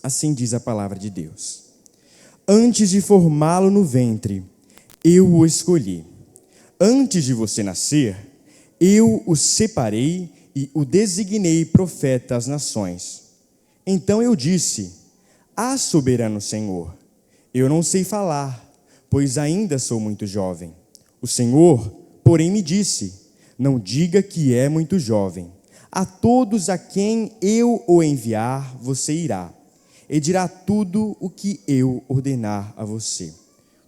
Assim diz a palavra de Deus. Antes de formá-lo no ventre, eu o escolhi. Antes de você nascer, eu o separei e o designei profeta às nações. Então eu disse: Ah, soberano Senhor, eu não sei falar, pois ainda sou muito jovem. O Senhor, porém, me disse: Não diga que é muito jovem. A todos a quem eu o enviar, você irá, e dirá tudo o que eu ordenar a você.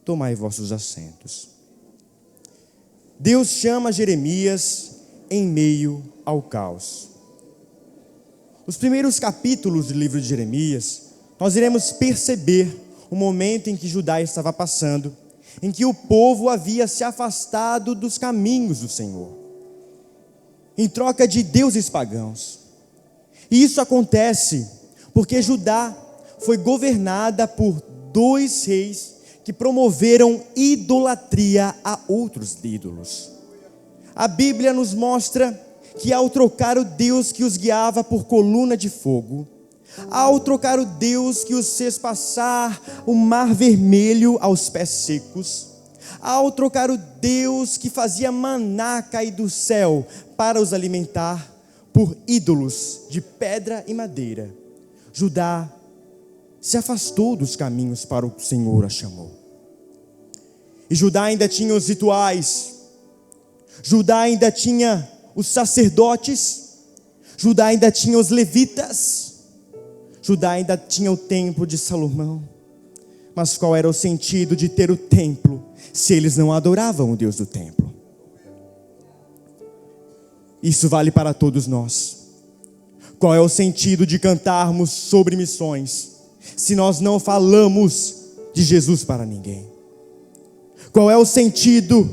Tomai vossos assentos. Deus chama Jeremias em meio ao caos. Os primeiros capítulos do livro de Jeremias, nós iremos perceber o momento em que Judá estava passando, em que o povo havia se afastado dos caminhos do Senhor, em troca de deuses pagãos. E isso acontece porque Judá foi governada por 2 reis que promoveram idolatria a outros ídolos. A Bíblia nos mostra que ao trocar o Deus que os guiava por coluna de fogo, ao trocar o Deus que os fez passar o mar vermelho aos pés secos, ao trocar o Deus que fazia maná cair do céu para os alimentar por ídolos de pedra e madeira, Judá se afastou dos caminhos para o que o Senhor a chamou. E Judá ainda tinha os rituais, Judá ainda tinha os sacerdotes, Judá ainda tinha os levitas, Judá ainda tinha o templo de Salomão. Mas qual era o sentido de ter o templo se eles não adoravam o Deus do templo? Isso vale para todos nós. Qual é o sentido de cantarmos sobre missões se nós não falamos de Jesus para ninguém? Qual é o sentido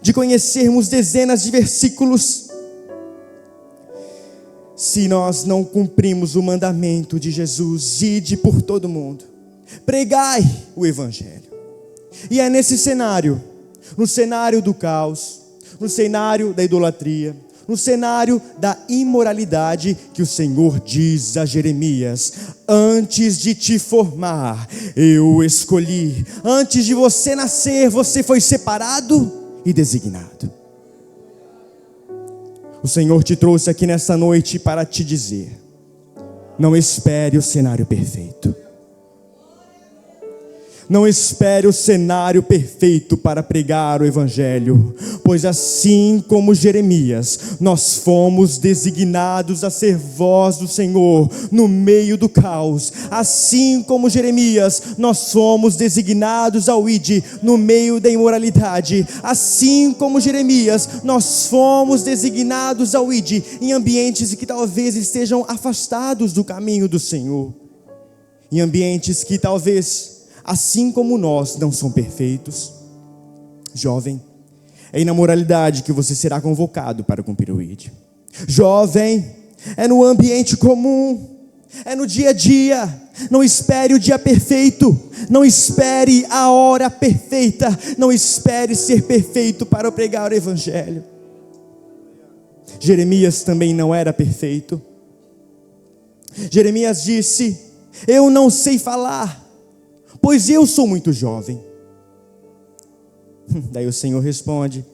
de conhecermos dezenas de versículos se nós não cumprimos o mandamento de Jesus: ide por todo mundo, pregai o Evangelho? E é nesse cenário, no cenário do caos, no cenário da idolatria, no cenário da imoralidade, que o Senhor diz a Jeremias: antes de te formar, eu o escolhi. Antes de você nascer, você foi separado e designado. O Senhor te trouxe aqui nessa noite para te dizer: não espere o cenário perfeito. Não espere o cenário perfeito para pregar o Evangelho, pois assim como Jeremias, nós fomos designados a ser voz do Senhor no meio do caos. Assim como Jeremias, nós fomos designados ao ide no meio da imoralidade. Assim como Jeremias, nós fomos designados ao ide em ambientes que talvez estejam afastados do caminho do Senhor, em ambientes que talvez, assim como nós, não são perfeitos. Jovem, é na moralidade que você será convocado para cumprir o ID. Jovem, é no ambiente comum, é no dia a dia. Não espere o dia perfeito, não espere a hora perfeita, não espere ser perfeito para pregar o Evangelho. Jeremias também não era perfeito. Jeremias disse: eu não sei falar, pois eu sou muito jovem. Daí o Senhor responde: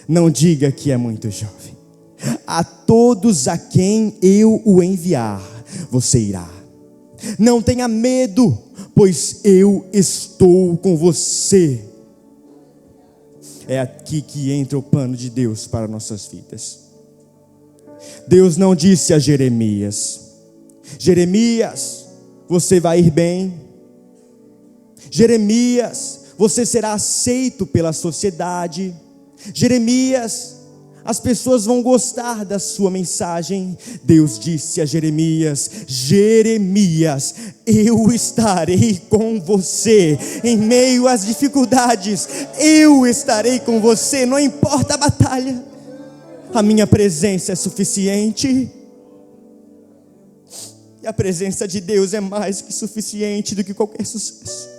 não diga que é muito jovem. A todos a quem eu o enviar, você irá. Não tenha medo, pois eu estou com você. É aqui que entra o plano de Deus para nossas vidas. Deus não disse a Jeremias: Jeremias, você vai ir bem. Jeremias, você será aceito pela sociedade. Jeremias, as pessoas vão gostar da sua mensagem. Deus disse a Jeremias: Jeremias, eu estarei com você em meio às dificuldades. Eu estarei com você, não importa a batalha. A minha presença é suficiente. E a presença de Deus é mais que suficiente do que qualquer sucesso.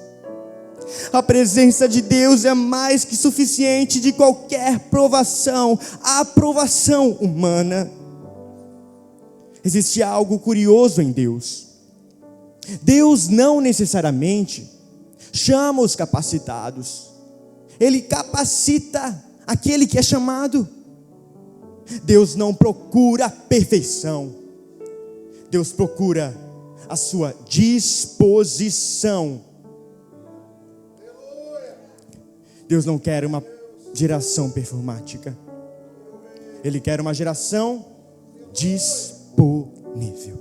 A presença de Deus é mais que suficiente de qualquer provação, a aprovação humana. Existe algo curioso em Deus. Deus não necessariamente chama os capacitados. Ele capacita aquele que é chamado. Deus não procura a perfeição. Deus procura a sua disposição. Deus não quer uma geração performática. Ele quer uma geração disponível.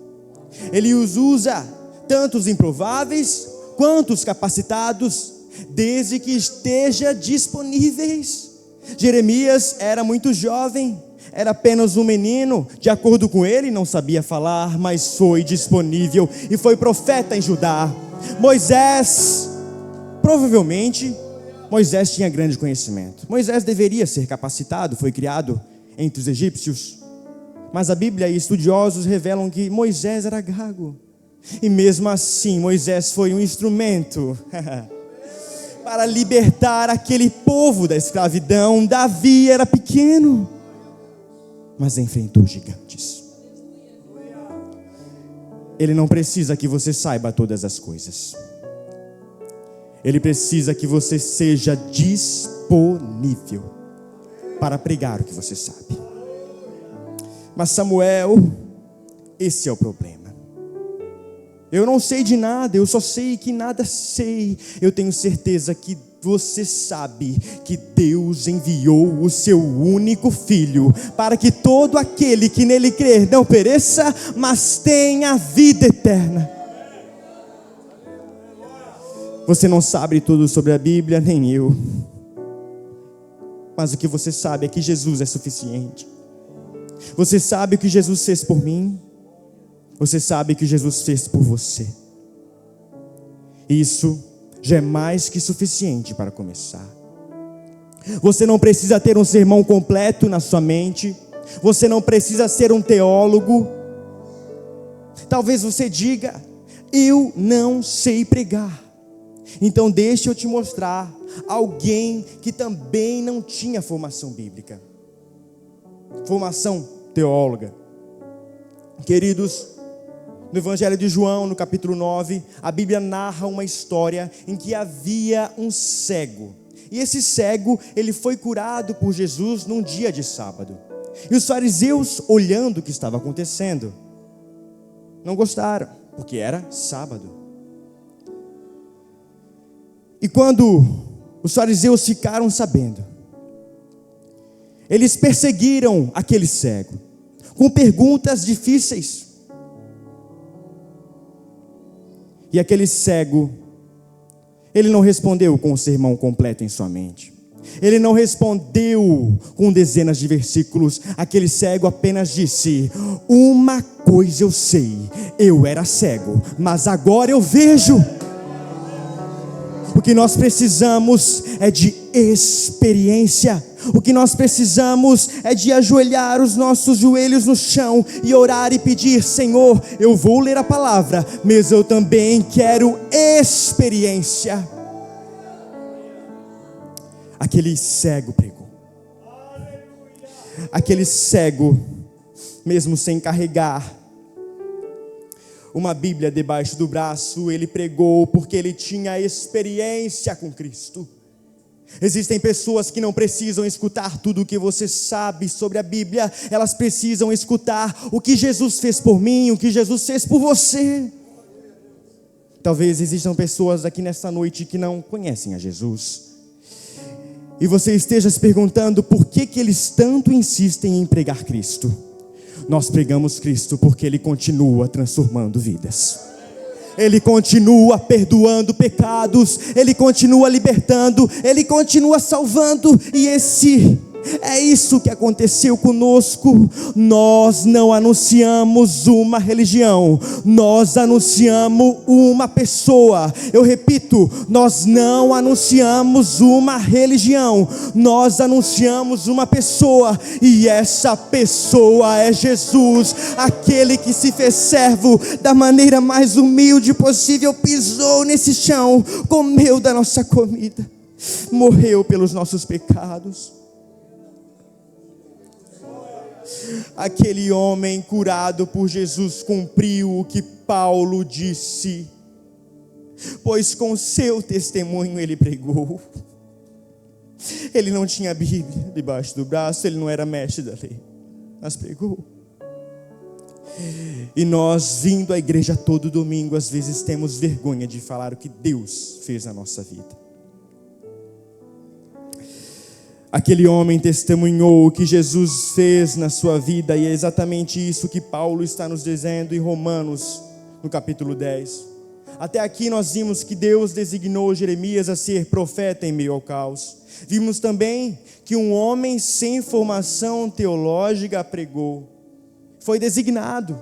Ele os usa tanto os improváveis quanto os capacitados, desde que esteja disponíveis. Jeremias era muito jovem, era apenas um menino. De acordo com ele, não sabia falar, mas foi disponível e foi profeta em Judá. Moisés, provavelmente, Moisés tinha grande conhecimento. Moisés deveria ser capacitado, foi criado entre os egípcios. Mas a Bíblia e estudiosos revelam que Moisés era gago. E mesmo assim, Moisés foi um instrumento para libertar aquele povo da escravidão. Davi era pequeno, mas enfrentou gigantes. Ele não precisa que você saiba todas as coisas. Ele precisa que você seja disponível para pregar o que você sabe. Mas Samuel, esse é o problema. Eu não sei de nada, eu só sei que nada sei. Eu tenho certeza que você sabe que Deus enviou o seu único filho para que todo aquele que nele crer não pereça, mas tenha vida eterna. Você não sabe tudo sobre a Bíblia, nem eu. Mas o que você sabe é que Jesus é suficiente. Você sabe o que Jesus fez por mim. Você sabe o que Jesus fez por você. Isso já é mais que suficiente para começar. Você não precisa ter um sermão completo na sua mente. Você não precisa ser um teólogo. Talvez você diga: eu não sei pregar. Então deixa eu te mostrar alguém que também não tinha formação bíblica, formação teóloga. Queridos, no Evangelho de João, no capítulo 9, a Bíblia narra uma história em que havia um cego. E esse cego, ele foi curado por Jesus num dia de sábado. E os fariseus, olhando o que estava acontecendo, não gostaram, porque era sábado. E quando os fariseus ficaram sabendo, eles perseguiram aquele cego com perguntas difíceis. E aquele cego, ele não respondeu com o sermão completo em sua mente. Ele não respondeu com dezenas de versículos. Aquele cego apenas disse: uma coisa eu sei, eu era cego, mas agora eu vejo. O que nós precisamos é de experiência. O que nós precisamos é de ajoelhar os nossos joelhos no chão e orar e pedir: Senhor, eu vou ler a palavra, mas eu também quero experiência. Aquele cego pregou. Aquele cego, mesmo sem carregar uma Bíblia debaixo do braço, ele pregou porque ele tinha experiência com Cristo. Existem pessoas que não precisam escutar tudo o que você sabe sobre a Bíblia. Elas precisam escutar o que Jesus fez por mim, o que Jesus fez por você. Talvez existam pessoas aqui nesta noite que não conhecem a Jesus. E você esteja se perguntando por que eles tanto insistem em pregar Cristo. Nós pregamos Cristo porque Ele continua transformando vidas. Ele continua perdoando pecados. Ele continua libertando. Ele continua salvando. E é isso que aconteceu conosco. Nós não anunciamos uma religião, nós anunciamos uma pessoa. Eu repito, nós não anunciamos uma religião, nós anunciamos uma pessoa. E essa pessoa é Jesus, aquele que se fez servo da maneira mais humilde possível, pisou nesse chão, comeu da nossa comida, morreu pelos nossos pecados. Aquele homem curado por Jesus cumpriu o que Paulo disse, pois com seu testemunho ele pregou. Ele não tinha a Bíblia debaixo do braço, ele não era mestre da lei, mas pregou. E nós, vindo à igreja todo domingo, às vezes temos vergonha de falar o que Deus fez na nossa vida. Aquele homem testemunhou o que Jesus fez na sua vida, e é exatamente isso que Paulo está nos dizendo em Romanos, no capítulo 10. Até aqui nós vimos que Deus designou Jeremias a ser profeta em meio ao caos. Vimos também que um homem sem formação teológica pregou. Foi designado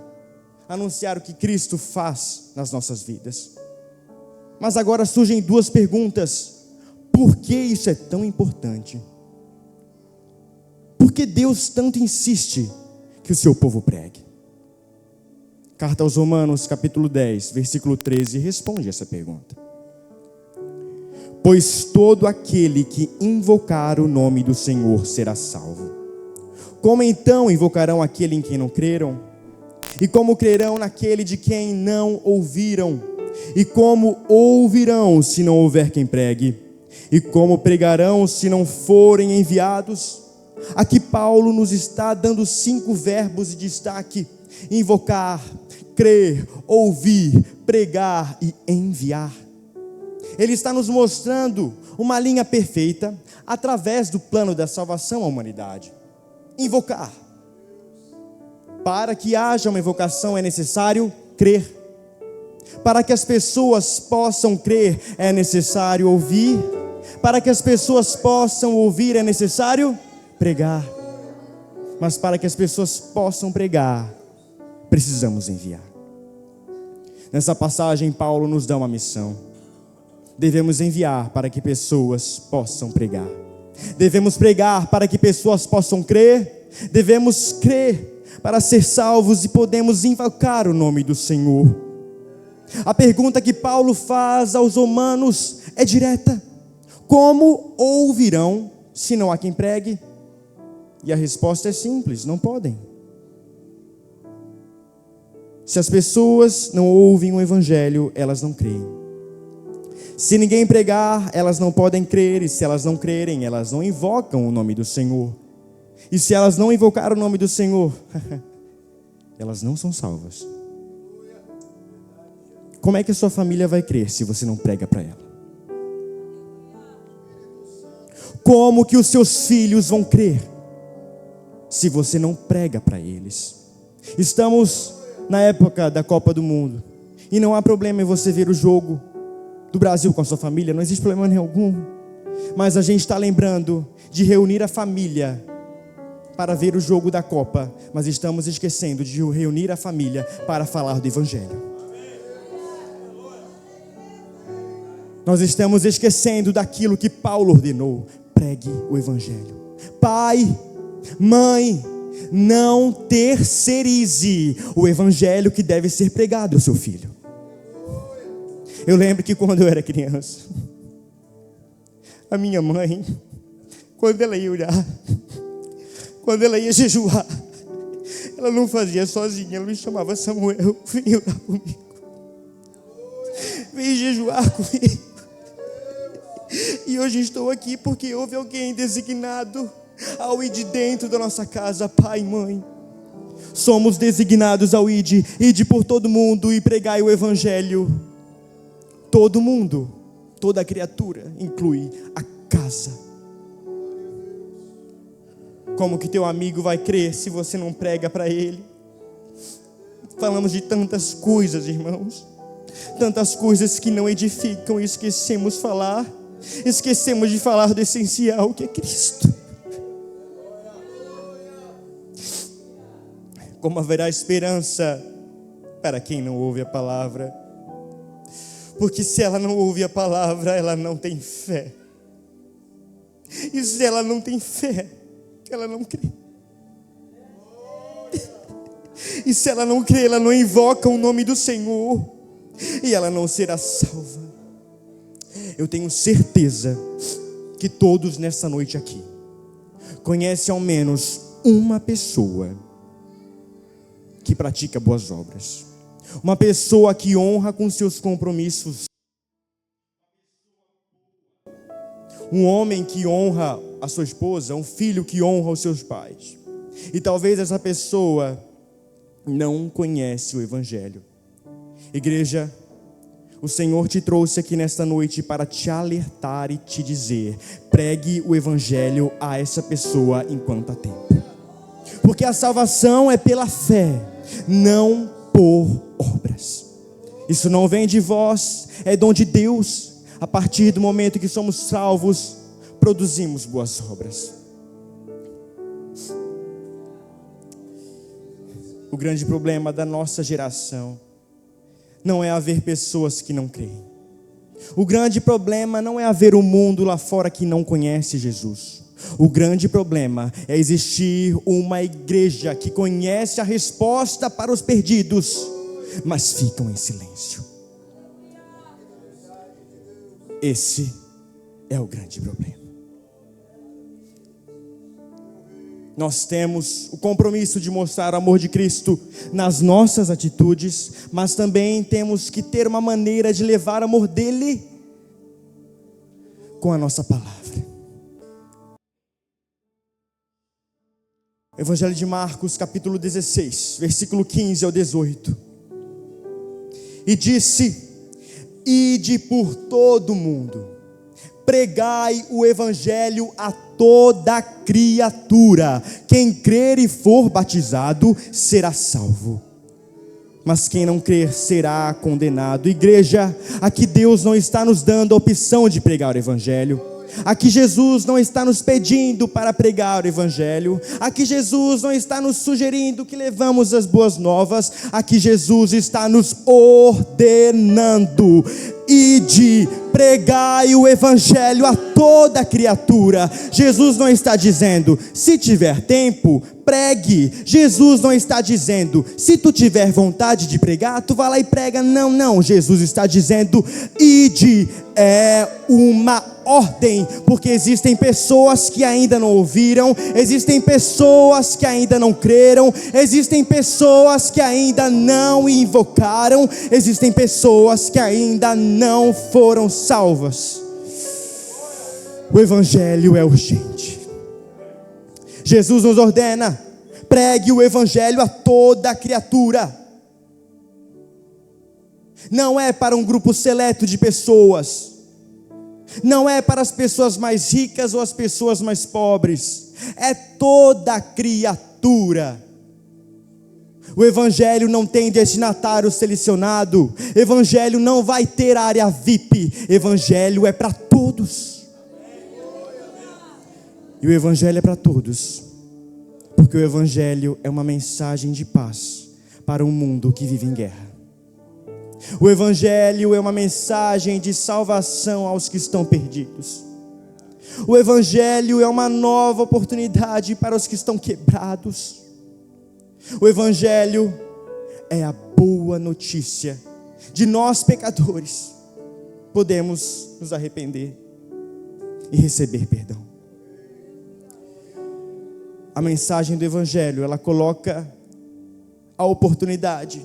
a anunciar o que Cristo faz nas nossas vidas. Mas agora surgem duas perguntas. Por que isso é tão importante? Por que Deus tanto insiste que o seu povo pregue? Carta aos Romanos, capítulo 10, versículo 13, responde essa pergunta. Pois todo aquele que invocar o nome do Senhor será salvo. Como então invocarão aquele em quem não creram? E como crerão naquele de quem não ouviram? E como ouvirão se não houver quem pregue? E como pregarão se não forem enviados? Aqui Paulo nos está dando 5 verbos de destaque: invocar, crer, ouvir, pregar e enviar. Ele está nos mostrando uma linha perfeita através do plano da salvação à humanidade. Invocar. Para que haja uma invocação é necessário crer. Para que as pessoas possam crer é necessário ouvir. Para que as pessoas possam ouvir é necessário pregar. Mas para que as pessoas possam pregar, precisamos enviar. Nessa passagem, Paulo nos dá uma missão. Devemos enviar para que pessoas possam pregar. Devemos pregar para que pessoas possam crer. Devemos crer para ser salvos e podemos invocar o nome do Senhor. A pergunta que Paulo faz aos romanos é direta: como ouvirão se não há quem pregue? E a resposta é simples: não podem. Se as pessoas não ouvem o evangelho, elas não creem. Se ninguém pregar, elas não podem crer, e se elas não crerem, elas não invocam o nome do Senhor. E se elas não invocar o nome do Senhor, elas não são salvas. Como é que a sua família vai crer se você não prega para ela? Como que os seus filhos vão crer se você não prega para eles? Estamos na época da Copa do Mundo, e não há problema em você ver o jogo do Brasil com a sua família, não existe problema nenhum. Mas a gente está lembrando de reunir a família para ver o jogo da Copa, mas estamos esquecendo de reunir a família para falar do Evangelho. Nós estamos esquecendo daquilo que Paulo ordenou: pregue o Evangelho. Pai, mãe, não terceirize o Evangelho que deve ser pregado ao seu filho. Eu lembro que quando eu era criança, a minha mãe, quando ela ia orar, quando ela ia jejuar, ela não fazia sozinha, ela me chamava: Samuel, vem orar comigo, vem jejuar comigo. E hoje estou aqui porque houve alguém designado ao ir de dentro da nossa casa. Pai, mãe, somos designados ao ide por todo mundo e pregai o Evangelho. Todo mundo, toda criatura, inclui a casa. Como que teu amigo vai crer se você não prega para ele? Falamos de tantas coisas, irmãos, tantas coisas que não edificam, e esquecemos de falar do essencial, que é Cristo. Como haverá esperança para quem não ouve a palavra? Porque se ela não ouve a palavra, ela não tem fé. E se ela não tem fé, ela não crê. E se ela não crê, ela não invoca o nome do Senhor, e ela não será salva. Eu tenho certeza que todos nessa noite aqui conhecem ao menos uma pessoa que pratica boas obras. uma pessoa que honra com seus compromissos, um homem que honra a sua esposa, um filho que honra os seus pais. E talvez essa pessoa não conhece o Evangelho. Igreja, o Senhor te trouxe aqui nesta noite para te alertar e te dizer: pregue o Evangelho a essa pessoa enquanto há tempo. Porque a salvação é pela fé, não por obras. Isso não vem de vós, é dom de Deus. A partir do momento que somos salvos, produzimos boas obras. O grande problema da nossa geração não é haver pessoas que não creem. O grande problema não é haver um mundo lá fora que não conhece Jesus. O grande problema é existir uma igreja que conhece a resposta para os perdidos, mas ficam em silêncio. Esse é o grande problema. Nós temos o compromisso de mostrar o amor de Cristo nas nossas atitudes, mas também temos que ter uma maneira de levar o amor dele com a nossa palavra. Evangelho de Marcos, capítulo 16, versículo 15 ao 18. E disse: ide por todo o mundo, pregai o Evangelho a toda criatura. Quem crer e for batizado será salvo, mas quem não crer será condenado. Igreja, aqui Deus não está nos dando a opção de pregar o Evangelho. Aqui Jesus não está nos pedindo para pregar o Evangelho. Aqui Jesus não está nos sugerindo que levamos as boas novas. Aqui Jesus está nos ordenando: ide, pregai o Evangelho a toda criatura. Jesus não está dizendo: se tiver tempo, pregue. Jesus não está dizendo: se tu tiver vontade de pregar, tu vai lá e prega. Não. Jesus está dizendo: ide. É uma ordem, porque existem pessoas que ainda não ouviram, existem pessoas que ainda não creram, existem pessoas que ainda não invocaram, existem pessoas que ainda não foram salvas. O Evangelho é urgente. Jesus nos ordena: pregue o Evangelho a toda criatura. Não é para um grupo seleto de pessoas, não é para as pessoas mais ricas ou as pessoas mais pobres, é toda criatura. O Evangelho não tem destinatário selecionado, Evangelho não vai ter área VIP, Evangelho é para todos. E o Evangelho é para todos, porque o Evangelho é uma mensagem de paz para um mundo que vive em guerra. O Evangelho é uma mensagem de salvação aos que estão perdidos. O Evangelho é uma nova oportunidade para os que estão quebrados. O Evangelho é a boa notícia de nós pecadores podemos nos arrepender e receber perdão. A mensagem do Evangelho, ela coloca a oportunidade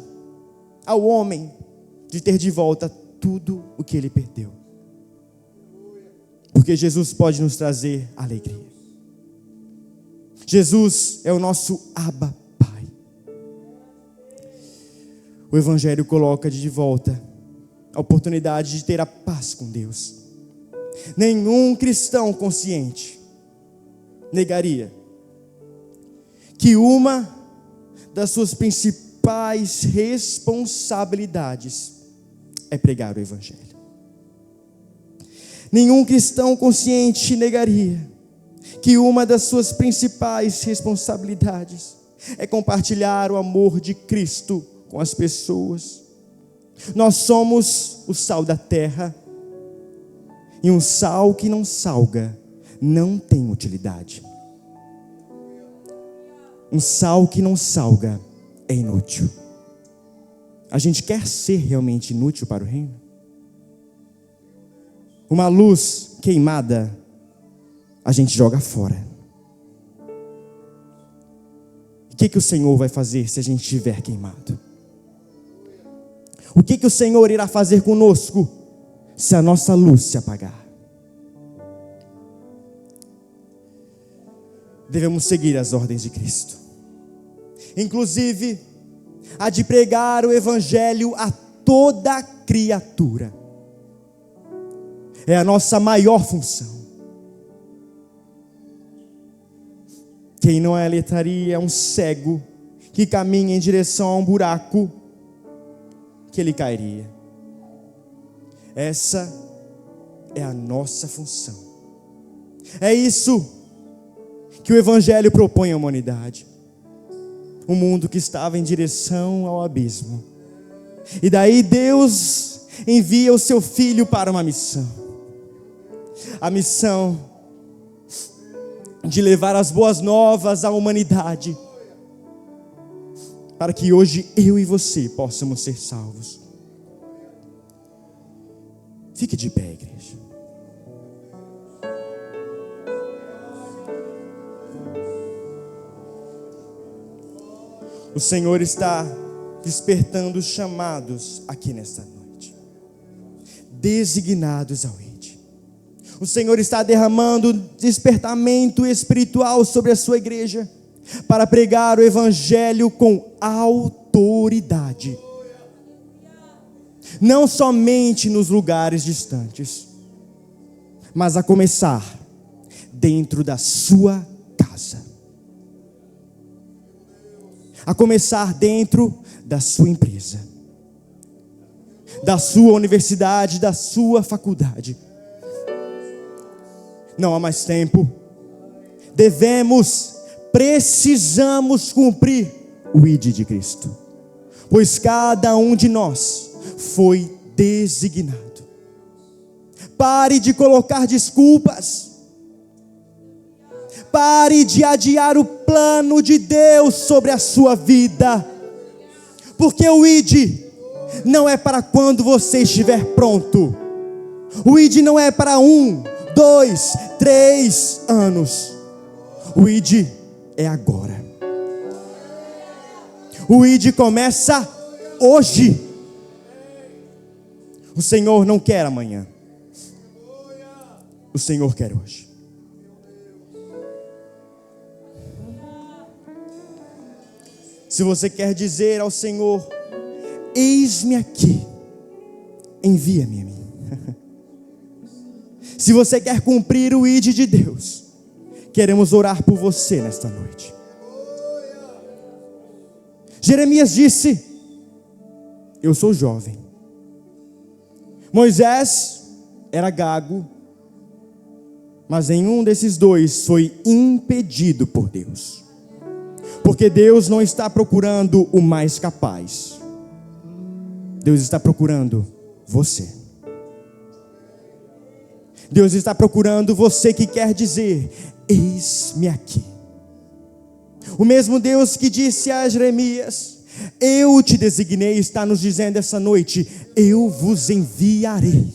ao homem de ter de volta tudo o que ele perdeu. Porque Jesus pode nos trazer alegria. Jesus é o nosso Abba Pai. O Evangelho coloca de volta a oportunidade de ter a paz com Deus. Nenhum cristão consciente negaria que uma das suas principais responsabilidades é pregar o Evangelho. Nenhum cristão consciente negaria que uma das suas principais responsabilidades é compartilhar o amor de Cristo com as pessoas. Nós somos o sal da terra, e um sal que não salga não tem utilidade. Um sal que não salga é inútil. A gente quer ser realmente inútil para o reino? Uma luz queimada, a gente joga fora. O que o Senhor vai fazer se a gente estiver queimado? O que o Senhor irá fazer conosco se a nossa luz se apagar? Devemos seguir as ordens de Cristo, inclusive a de pregar o Evangelho a toda criatura. É a nossa maior função. Quem não é letraria é um cego que caminha em direção a um buraco que ele cairia. Essa é a nossa função. É isso que o Evangelho propõe à humanidade. Um mundo que estava em direção ao abismo. E daí Deus envia o seu Filho para uma missão. A missão de levar as boas novas à humanidade, para que hoje eu e você possamos ser salvos. Fique de pé, igreja. O Senhor está despertando os chamados aqui nesta noite, designados ao ide. O Senhor está derramando despertamento espiritual sobre a sua igreja, para pregar o Evangelho com autoridade, não somente nos lugares distantes, mas a começar dentro da sua casa, a começar dentro da sua empresa, da sua universidade, da sua faculdade. Não há mais tempo. Precisamos cumprir o ide de Cristo, pois cada um de nós foi designado. Pare de colocar desculpas. Pare de adiar o plano de Deus sobre a sua vida, porque o ide não é para quando você estiver pronto. O ide não é para 1, 2, 3 anos. O ide é agora. O ide começa hoje. O Senhor não quer amanhã. O Senhor quer hoje. Se você quer dizer ao Senhor: eis-me aqui, envia-me a mim. Se você quer cumprir o ide de Deus, queremos orar por você nesta noite. Jeremias disse: eu sou jovem. Moisés era gago, mas nenhum desses dois foi impedido por Deus, porque Deus não está procurando o mais capaz. Deus está procurando você. Deus está procurando você que quer dizer: eis-me aqui. O mesmo Deus que disse a Jeremias: eu te designei, está nos dizendo essa noite: eu vos enviarei.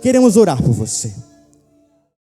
Queremos orar por você.